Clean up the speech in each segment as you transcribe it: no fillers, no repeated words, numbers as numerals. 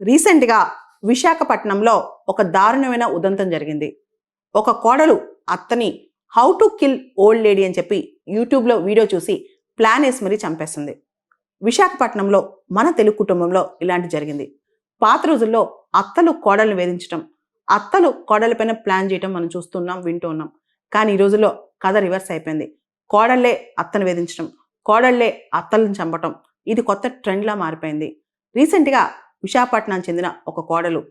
రీసెంట్‌గా విశాఖపట్నంలో ఒక దారుణమైన ఉదంతం జరిగింది. ఒక కోడలు అత్తని how to kill old lady అని చెప్పి యూట్యూబ్‌లో వీడియో చూసి ప్లాన్ ఏసి మరీ చంపేస్తుంది. విశాఖపట్నంలో మన తెలుగు కుటుంబంలో ఇలాంటి జరిగింది. పాత రోజుల్లో అత్తలు కోడల్ని వేధించటం, అత్తలు కోడళ్ళపైన ప్లాన్ చేయటం మనం చూస్తున్నాం, వింటూ ఉన్నాం. కానీ ఈ రోజుల్లో కథ రివర్స్ అయిపోయింది. కోడళ్ళే అత్తని వేధించటం, కోడళ్ళే అత్తలను చంపటం ఇది కొత్త ట్రెండ్‌లా మారిపోయింది. రీసెంట్‌గా విశాఖపట్నానికి చెందిన ఒక కోడలు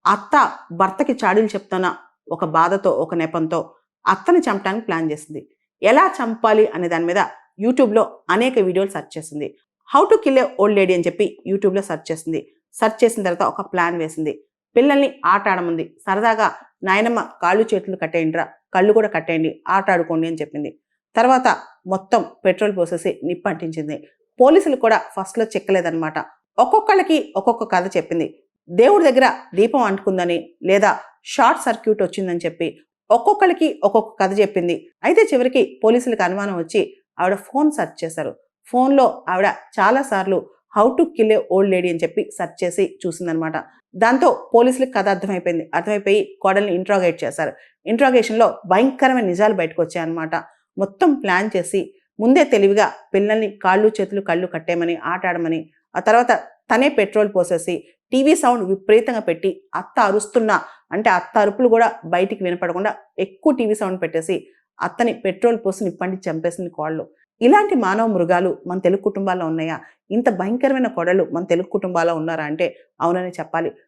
అత్త భర్తకి చాడీలు చెప్తున్న ఒక బాధతో, ఒక నెపంతో అత్తని చంపడానికి ప్లాన్ చేసింది. ఎలా చంపాలి అనే దాని మీద యూట్యూబ్‌లో అనేక వీడియోలు సెర్చ్ చేసింది. How to kill A old lady అని చెప్పి యూట్యూబ్‌లో సెర్చ్ చేసింది. సెర్చ్ చేసిన తర్వాత ఒక ప్లాన్ వేసింది. పిల్లల్ని ఆట ఆడమంది. సరదాగా నాయనమ్మ కాళ్ళు చేతులు కట్టేయండిరా, కళ్ళు కూడా కట్టేయండి, ఆట ఆడుకోండి అని చెప్పింది. తర్వాత మొత్తం పెట్రోల్ పోసేసి నిప్పు అంటించింది. పోలీసులు కూడా ఫస్ట్‌లో చిక్కలేదన్నమాట. ఒక్కొక్కళ్ళకి ఒక్కొక్క కథ చెప్పింది. దేవుడి దగ్గర దీపం అంటుకుందని, లేదా షార్ట్ సర్క్యూట్ వచ్చిందని చెప్పి ఒక్కొక్కళ్ళకి ఒక్కొక్క కథ చెప్పింది. అయితే చివరికి పోలీసులకు అనుమానం వచ్చి ఆవిడ ఫోన్ సెర్చ్ చేశారు. ఫోన్‌లో ఆవిడ చాలా సార్లు how to kill A old lady అని చెప్పి సెర్చ్ చేసి చూసిందనమాట. దాంతో పోలీసులకు కథ అర్థమైపోయింది. అర్థమైపోయి కోడల్ని ఇంట్రాగేట్ చేశారు. ఇంట్రాగేషన్‌లో భయంకరమైన నిజాలు బయటకొచ్చాయన్నమాట. మొత్తం ప్లాన్ చేసి ముందే తెలివిగా పిల్లల్ని కాళ్ళు, చేతులు, కళ్ళు కట్టేయమని, ఆట ఆడమని, ఆ తర్వాత తనే పెట్రోల్ పోసేసి టీవీ సౌండ్ విపరీతంగా పెట్టి అత్త అరుస్తున్నా అంటే అత్త అరుపులు కూడా బయటికి వినపడకుండా ఎక్కువ టీవీ సౌండ్ పెట్టేసి అత్తని పెట్రోల్ పోసి నిప్పంటించి చంపేసింది కోడలు. ఇలాంటి మానవ మృగాలు మన తెలుగు కుటుంబాల్లో ఉన్నాయా? ఇంత భయంకరమైన కోడలు మన తెలుగు కుటుంబాల్లో ఉన్నారా అంటే అవునని చెప్పాలి.